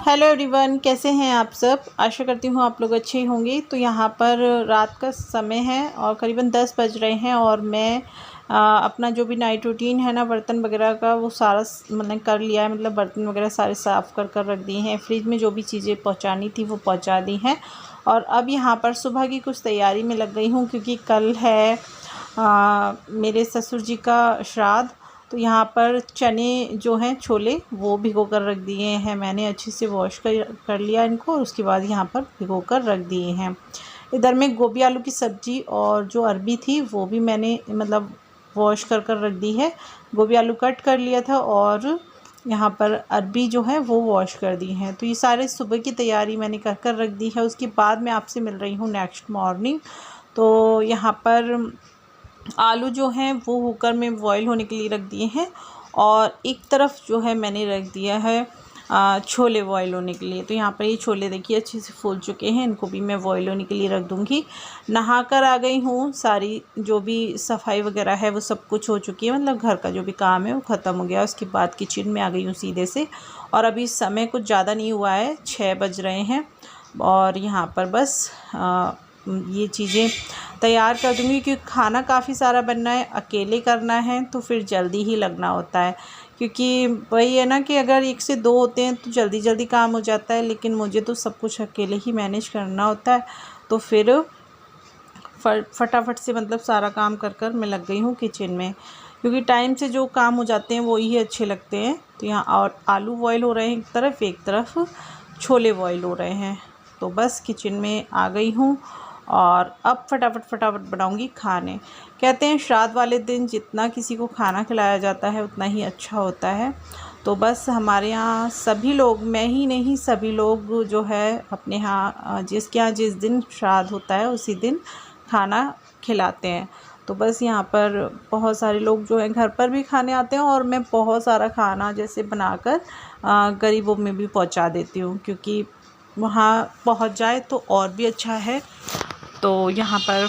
Hello everyone, कैसे हैं आप सब। आशा करती हूँ आप लोग अच्छे होंगे। तो यहाँ पर रात का समय है और करीबन 10 बज रहे हैं और मैं अपना जो भी नाइट रूटीन है ना, बर्तन वगैरह का, वो सारा मैंने कर लिया है। मतलब बर्तन वगैरह सारे साफ़ कर रख दिए हैं। फ्रिज में जो भी चीज़ें पहुँचानी थी वो पहुँचा दी हैं। और अब यहाँ पर सुबह की कुछ तैयारी में लग गई हूँ, क्योंकि कल है मेरे ससुर जी का श्राद्ध। तो यहाँ पर चने जो हैं, छोले, वो भिगो कर रख दिए हैं मैंने। अच्छे से वॉश कर लिया इनको और उसके बाद यहाँ पर भिगो कर रख दिए हैं। इधर में गोभी आलू की सब्ज़ी और जो अरबी थी वो भी मैंने मतलब वॉश कर रख दी है। गोभी आलू कट कर लिया था और यहाँ पर अरबी जो है वो वॉश कर दी हैं। तो ये सारे सुबह की तैयारी मैंने कर रख दी है। उसके बाद मैं आपसे मिल रही हूँ नेक्स्ट मॉर्निंग। तो यहाँ पर आलू जो हैं वो कुकर में बॉईल होने के लिए रख दिए हैं और एक तरफ जो है मैंने रख दिया है छोले बॉईल होने के लिए। तो यहाँ पर ये छोले देखिए अच्छे से फूल चुके हैं, इनको भी मैं बॉईल होने के लिए रख दूँगी। नहा कर आ गई हूँ, सारी जो भी सफाई वगैरह है वो सब कुछ हो चुकी है। मतलब घर का जो भी काम है वो ख़त्म हो गया। उसके बाद किचन में आ गई हूँ सीधे से। और अभी समय कुछ ज़्यादा नहीं हुआ है, 6 बज रहे हैं और यहाँ पर बस ये चीज़ें तैयार कर दूँगी, क्योंकि खाना काफ़ी सारा बनना है, अकेले करना है तो फिर जल्दी ही लगना होता है। क्योंकि वही है ना कि अगर 1 से 2 होते हैं तो जल्दी जल्दी काम हो जाता है, लेकिन मुझे तो सब कुछ अकेले ही मैनेज करना होता है। तो फिर फटाफट से मतलब सारा काम कर मैं लग गई हूँ किचन में, क्योंकि टाइम से जो काम हो जाते हैं वो ही अच्छे लगते हैं। तो यहाँ और आलू बॉईल हो रहे हैं एक तरफ छोले बॉईल हो रहे हैं। तो बस किचन में आ गई हूँ और अब फटाफट बनाऊंगी खाने। कहते हैं श्राद्ध वाले दिन जितना किसी को खाना खिलाया जाता है उतना ही अच्छा होता है। तो बस हमारे यहाँ सभी लोग, मैं ही नहीं, सभी लोग जो है अपने यहाँ जिसके यहाँ जिस दिन श्राद्ध होता है उसी दिन खाना खिलाते हैं। तो बस यहाँ पर बहुत सारे लोग जो हैं घर पर भी खाने आते हैं और मैं बहुत सारा खाना जैसे बनाकर गरीबों में भी पहुँचा देती हूँ, क्योंकि वहाँ पहुँच जाए तो और भी अच्छा है। तो यहाँ पर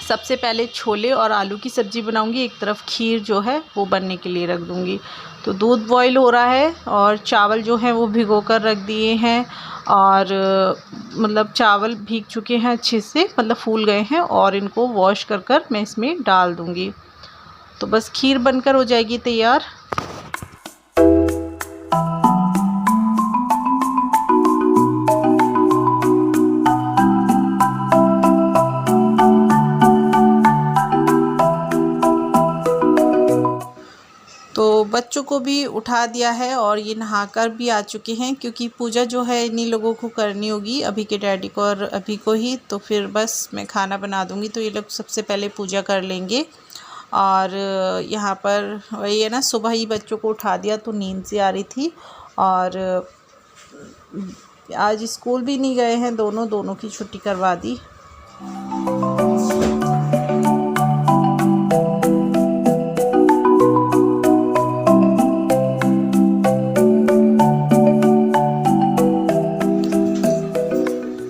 सबसे पहले छोले और आलू की सब्ज़ी बनाऊंगी, एक तरफ खीर जो है वो बनने के लिए रख दूंगी। तो दूध बॉईल हो रहा है और चावल जो है वो भिगो कर रख दिए हैं और मतलब चावल भीग चुके हैं अच्छे से, मतलब फूल गए हैं और इनको वॉश कर मैं इसमें डाल दूंगी। तो बस खीर बनकर हो जाएगी तैयार। तो बच्चों को भी उठा दिया है और ये नहाकर भी आ चुके हैं, क्योंकि पूजा जो है इन्हीं लोगों को करनी होगी, अभी के डैडी को और अभी को ही। तो फिर बस मैं खाना बना दूंगी, तो ये लोग सबसे पहले पूजा कर लेंगे। और यहाँ पर वही है ना, सुबह ही बच्चों को उठा दिया तो नींद से आ रही थी। और आज स्कूल भी नहीं गए हैं, दोनों की छुट्टी करवा दी।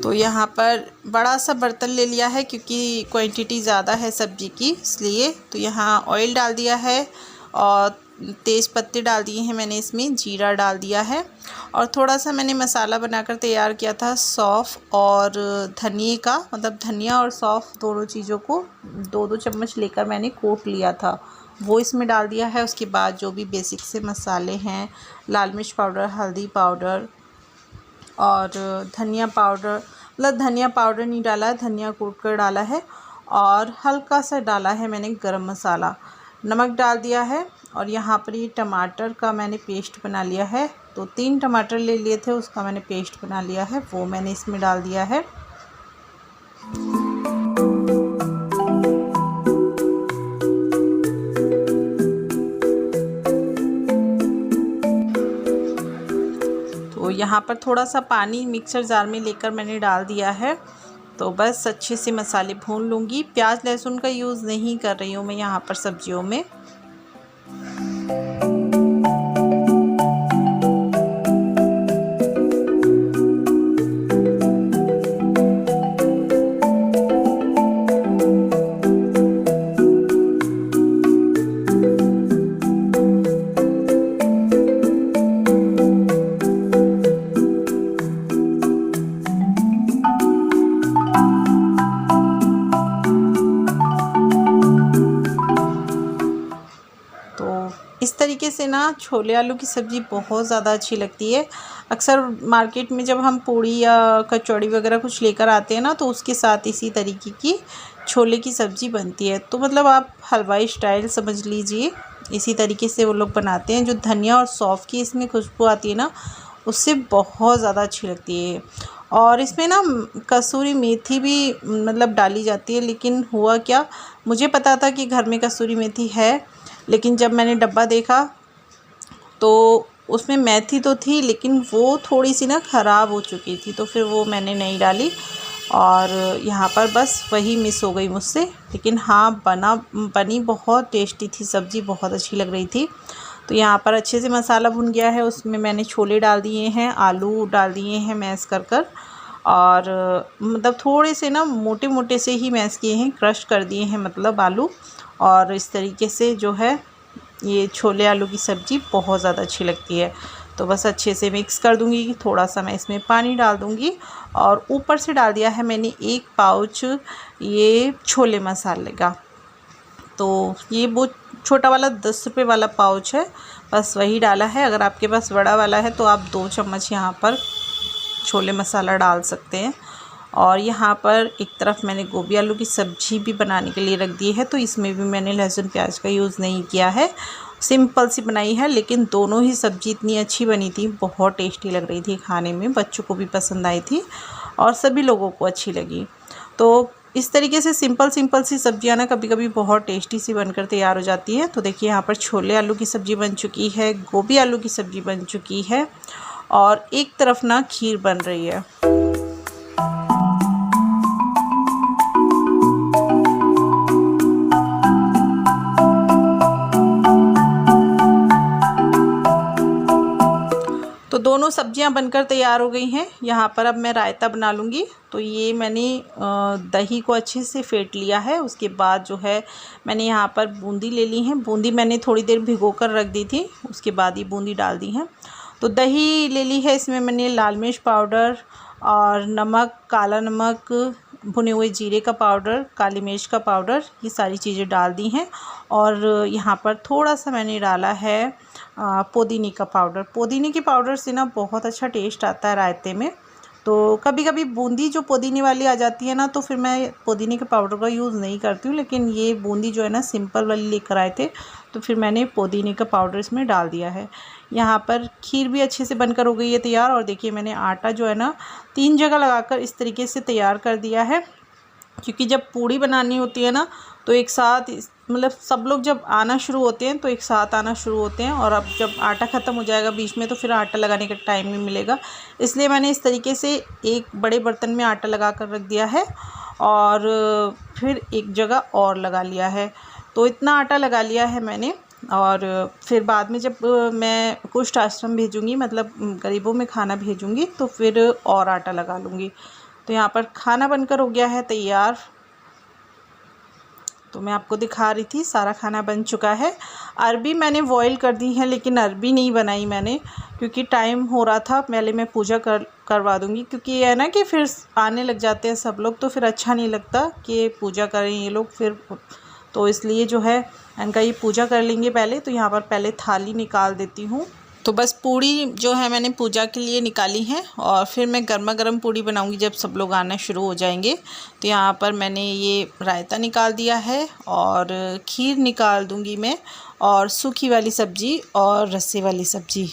तो यहाँ पर बड़ा सा बर्तन ले लिया है, क्योंकि क्वांटिटी ज़्यादा है सब्ज़ी की, इसलिए। तो यहाँ ऑयल डाल दिया है और तेज़ पत्ते डाल दिए हैं मैंने, इसमें जीरा डाल दिया है। और थोड़ा सा मैंने मसाला बनाकर तैयार किया था सौंफ और धनिए का, मतलब धनिया और सौंफ दोनों चीज़ों को 2-2 चम्मच लेकर मैंने कूट लिया था, वो इसमें डाल दिया है। उसके बाद जो भी बेसिक से मसाले हैं, लाल मिर्च पाउडर, हल्दी पाउडर और धनिया पाउडर, मतलब धनिया पाउडर नहीं डाला है, धनिया कूट कर डाला है। और हल्का सा डाला है मैंने गरम मसाला, नमक डाल दिया है। और यहाँ पर ये टमाटर का मैंने पेस्ट बना लिया है, तो 3 टमाटर ले लिए थे, उसका मैंने पेस्ट बना लिया है, वो मैंने इसमें डाल दिया है। तो यहाँ पर थोड़ा सा पानी मिक्सर जार में लेकर मैंने डाल दिया है। तो बस अच्छे से मसाले भून लूँगी। प्याज लहसुन का यूज़ नहीं कर रही हूँ मैं यहाँ पर सब्जियों में। तरीके से ना छोले आलू की सब्ज़ी बहुत ज़्यादा अच्छी लगती है। अक्सर मार्केट में जब हम पूड़ी या कचौड़ी वगैरह कुछ लेकर आते हैं ना, तो उसके साथ इसी तरीके की छोले की सब्ज़ी बनती है। तो मतलब आप हलवाई स्टाइल समझ लीजिए, इसी तरीके से वो लोग बनाते हैं। जो धनिया और सौंफ की इसमें खुशबू आती है ना, उससे बहुत ज़्यादा अच्छी लगती है। और इसमें ना कसूरी मेथी भी मतलब डाली जाती है, लेकिन हुआ क्या, मुझे पता था कि घर में कसूरी मेथी है, लेकिन जब मैंने डब्बा देखा तो उसमें मेथी तो थी, लेकिन वो थोड़ी सी ना ख़राब हो चुकी थी, तो फिर वो मैंने नहीं डाली। और यहाँ पर बस वही मिस हो गई मुझसे। लेकिन हाँ, बनी बहुत टेस्टी थी सब्ज़ी, बहुत अच्छी लग रही थी। तो यहाँ पर अच्छे से मसाला भुन गया है, उसमें मैंने छोले डाल दिए हैं, आलू डाल दिए हैं मैश कर कर, और मतलब थोड़े से ना मोटे मोटे से ही मैश किए हैं, क्रश कर दिए हैं मतलब आलू। और इस तरीके से जो है ये छोले आलू की सब्ज़ी बहुत ज़्यादा अच्छी लगती है। तो बस अच्छे से मिक्स कर दूँगी, थोड़ा सा मैं इसमें पानी डाल दूँगी, और ऊपर से डाल दिया है मैंने 1 पाउच ये छोले मसाले का। तो ये वो छोटा वाला 10 रुपये वाला पाउच है, बस वही डाला है। अगर आपके पास बड़ा वाला है तो आप 2 चम्मच यहाँ पर छोले मसाला डाल सकते हैं। और यहाँ पर एक तरफ मैंने गोभी आलू की सब्ज़ी भी बनाने के लिए रख दी है, तो इसमें भी मैंने लहसुन प्याज का यूज़ नहीं किया है, सिंपल सी बनाई है। लेकिन दोनों ही सब्ज़ी इतनी अच्छी बनी थी, बहुत टेस्टी लग रही थी खाने में, बच्चों को भी पसंद आई थी और सभी लोगों को अच्छी लगी। तो इस तरीके से सिंपल सी सब्जियां ना कभी कभी बहुत टेस्टी सी बनकर तैयार हो जाती है। तो देखिए यहाँ पर छोले आलू की सब्ज़ी बन चुकी है, गोभी आलू की सब्ज़ी बन चुकी है, और एक तरफ ना खीर बन रही है। तो दोनों सब्जियां बनकर तैयार हो गई हैं। यहाँ पर अब मैं रायता बना लूँगी। तो ये मैंने दही को अच्छे से फेंट लिया है। उसके बाद जो है मैंने यहाँ पर बूंदी ले ली है। बूंदी मैंने थोड़ी देर भिगोकर रख दी थी, उसके बाद ये बूंदी डाल दी है। तो दही ले ली है, इसमें मैंने लाल मिर्च पाउडर और नमक, काला नमक, भुने हुए जीरे का पाउडर, काली मिर्च का पाउडर, ये सारी चीज़ें डाल दी हैं। और यहाँ पर थोड़ा सा मैंने डाला है पुदीने का पाउडर। पुदीने के पाउडर से ना बहुत अच्छा टेस्ट आता है रायते में। तो कभी कभी बूंदी जो पुदीने वाली आ जाती है ना, तो फिर मैं पुदीने के पाउडर का यूज़ नहीं करती हूँ, लेकिन ये बूंदी जो है ना सिंपल वाली लेकर आए थे, तो फिर मैंने पुदीने का पाउडर इसमें डाल दिया है। यहाँ पर खीर भी अच्छे से बनकर हो गई है तैयार। और देखिए मैंने आटा जो है ना 3 जगह लगाकर इस तरीके से तैयार कर दिया है, क्योंकि जब पूड़ी बनानी होती है ना, तो एक साथ मतलब सब लोग जब आना शुरू होते हैं तो एक साथ आना शुरू होते हैं, और अब जब आटा ख़त्म हो जाएगा बीच में तो फिर आटा लगाने का टाइम नहीं मिलेगा। इसलिए मैंने इस तरीके से एक बड़े बर्तन में आटा लगा कर रख दिया है, और फिर एक जगह और लगा लिया है। तो इतना आटा लगा लिया है मैंने। और फिर बाद में जब मैं कुष्ठ आश्रम भेजूँगी, मतलब गरीबों में खाना भेजूँगी, तो फिर और आटा लगा लूँगी। तो यहाँ पर खाना बनकर हो गया है तैयार। तो मैं आपको दिखा रही थी, सारा खाना बन चुका है। अरबी मैंने बॉईल कर दी है, लेकिन अरबी नहीं बनाई मैंने, क्योंकि टाइम हो रहा था। पहले मैं पूजा करवा दूँगी, क्योंकि ये है ना कि फिर आने लग जाते हैं सब लोग, तो फिर अच्छा नहीं लगता कि पूजा करें ये लोग फिर। तो इसलिए जो है इनका ये पूजा कर लेंगे पहले। तो यहाँ पर पहले थाली निकाल देती हूँ। तो बस पूड़ी जो है मैंने पूजा के लिए निकाली है, और फिर मैं गर्मा गर्म पूड़ी बनाऊंगी जब सब लोग आना शुरू हो जाएंगे। तो यहाँ पर मैंने ये रायता निकाल दिया है, और खीर निकाल दूंगी मैं, और सूखी वाली सब्ज़ी और रस्से वाली सब्ज़ी।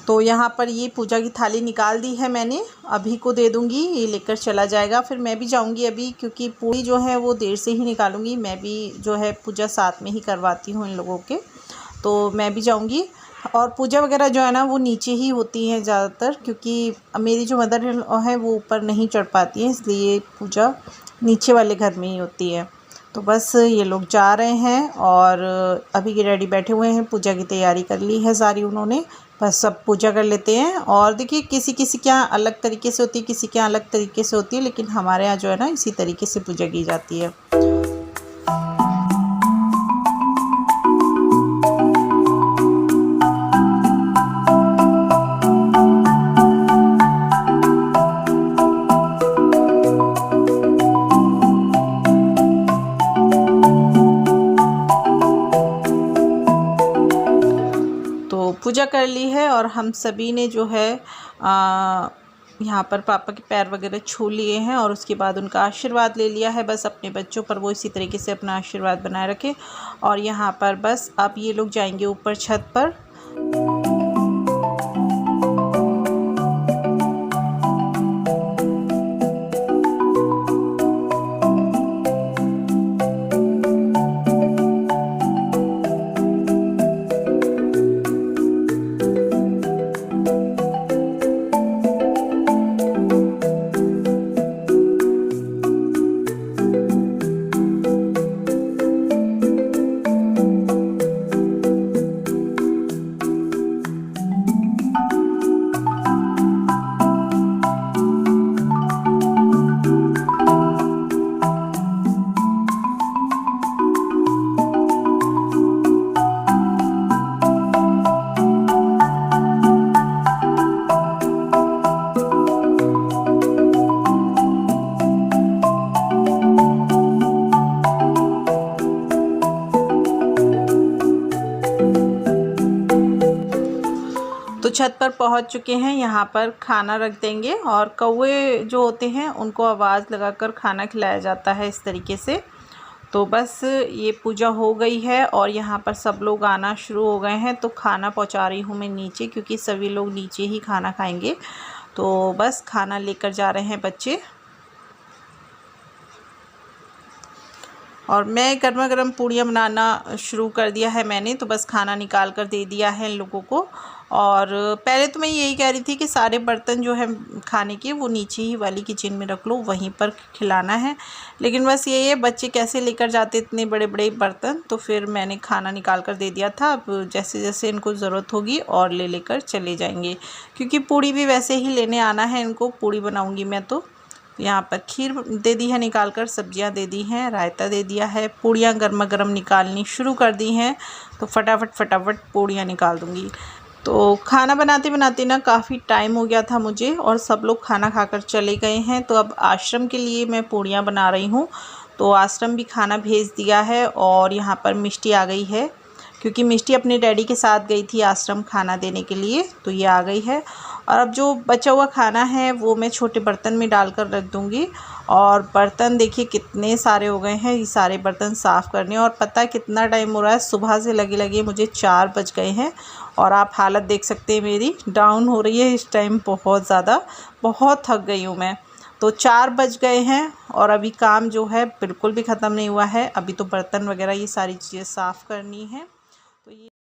तो यहाँ पर ये पूजा की थाली निकाल दी है मैंने, अभी को दे दूँगी, ये लेकर चला जाएगा। फिर मैं भी जाऊँगी अभी, क्योंकि पूड़ी जो है वो देर से ही निकालूँगी। मैं भी जो है पूजा साथ में ही करवाती हूँ इन लोगों के, तो मैं भी जाऊँगी। और पूजा वगैरह जो है ना वो नीचे ही होती है ज़्यादातर, क्योंकि मेरी जो मदर है वो ऊपर नहीं चढ़ पाती है, इसलिए पूजा नीचे वाले घर में ही होती है। तो बस ये लोग जा रहे हैं, और अभी के रेडी बैठे हुए हैं, पूजा की तैयारी कर ली है सारी उन्होंने। बस सब पूजा कर लेते हैं। और देखिए किसी किसी के यहाँ अलग तरीके से होती है, किसी के यहाँ अलग तरीके से होती है, लेकिन हमारे यहाँ जो है ना इसी तरीके से पूजा की जाती है। पूजा कर ली है और हम सभी ने जो है यहाँ पर पापा के पैर वगैरह छू लिए हैं और उसके बाद उनका आशीर्वाद ले लिया है। बस अपने बच्चों पर वो इसी तरीके से अपना आशीर्वाद बनाए रखे। और यहाँ पर बस अब ये लोग जाएंगे ऊपर छत पर। तो छत पर पहुंच चुके हैं। यहाँ पर खाना रख देंगे और कौवे जो होते हैं उनको आवाज़ लगाकर खाना खिलाया जाता है इस तरीके से। तो बस ये पूजा हो गई है और यहाँ पर सब लोग आना शुरू हो गए हैं। तो खाना पहुँचा रही हूँ मैं नीचे, क्योंकि सभी लोग नीचे ही खाना खाएंगे। तो बस खाना लेकर जा रहे हैं बच्चे। और मैं गर्मा गर्म पूड़ियाँ बनाना शुरू कर दिया है मैंने। तो बस खाना निकाल कर दे दिया है इन लोगों को। और पहले तो मैं यही कह रही थी कि सारे बर्तन जो है खाने के वो नीचे ही वाली किचन में रख लो, वहीं पर खिलाना है। लेकिन बस यही है, बच्चे कैसे लेकर जाते इतने बड़े बड़े बर्तन। तो फिर मैंने खाना निकाल कर दे दिया था। अब जैसे जैसे इनको ज़रूरत होगी और ले लेकर चले जाएंगे, क्योंकि पूड़ी भी वैसे ही लेने आना है इनको। पूड़ी बनाऊँगी मैं। तो यहाँ पर खीर दे दी है निकाल कर, सब्जियाँ दे दी हैं, रायता दे दिया है। पूड़ियाँ गर्मा गर्म निकालनी शुरू कर दी हैं। तो फटाफट पूड़ियाँ निकाल दूँगी। तो खाना बनाते बनाते ना काफ़ी टाइम हो गया था मुझे, और सब लोग खाना खाकर चले गए हैं। तो अब आश्रम के लिए मैं पूड़ियाँ बना रही हूँ। तो आश्रम भी खाना भेज दिया है। और यहाँ पर मिष्टी आ गई है, क्योंकि मिष्टी अपने डैडी के साथ गई थी आश्रम खाना देने के लिए। तो ये आ गई है। और अब जो बचा हुआ खाना है वो मैं छोटे बर्तन में डालकर रख दूँगी। और बर्तन देखिए कितने सारे हो गए हैं, ये सारे बर्तन साफ़ करने। और पता है कितना टाइम हो रहा है, सुबह से लगे लगे मुझे 4 बज गए हैं। और आप हालत देख सकते हैं मेरी डाउन हो रही है इस टाइम, बहुत ज़्यादा, बहुत थक गई हूँ मैं। तो 4 बज गए हैं और अभी काम जो है बिल्कुल भी ख़त्म नहीं हुआ है। अभी तो बर्तन वगैरह ये सारी चीज़ें साफ़ करनी है।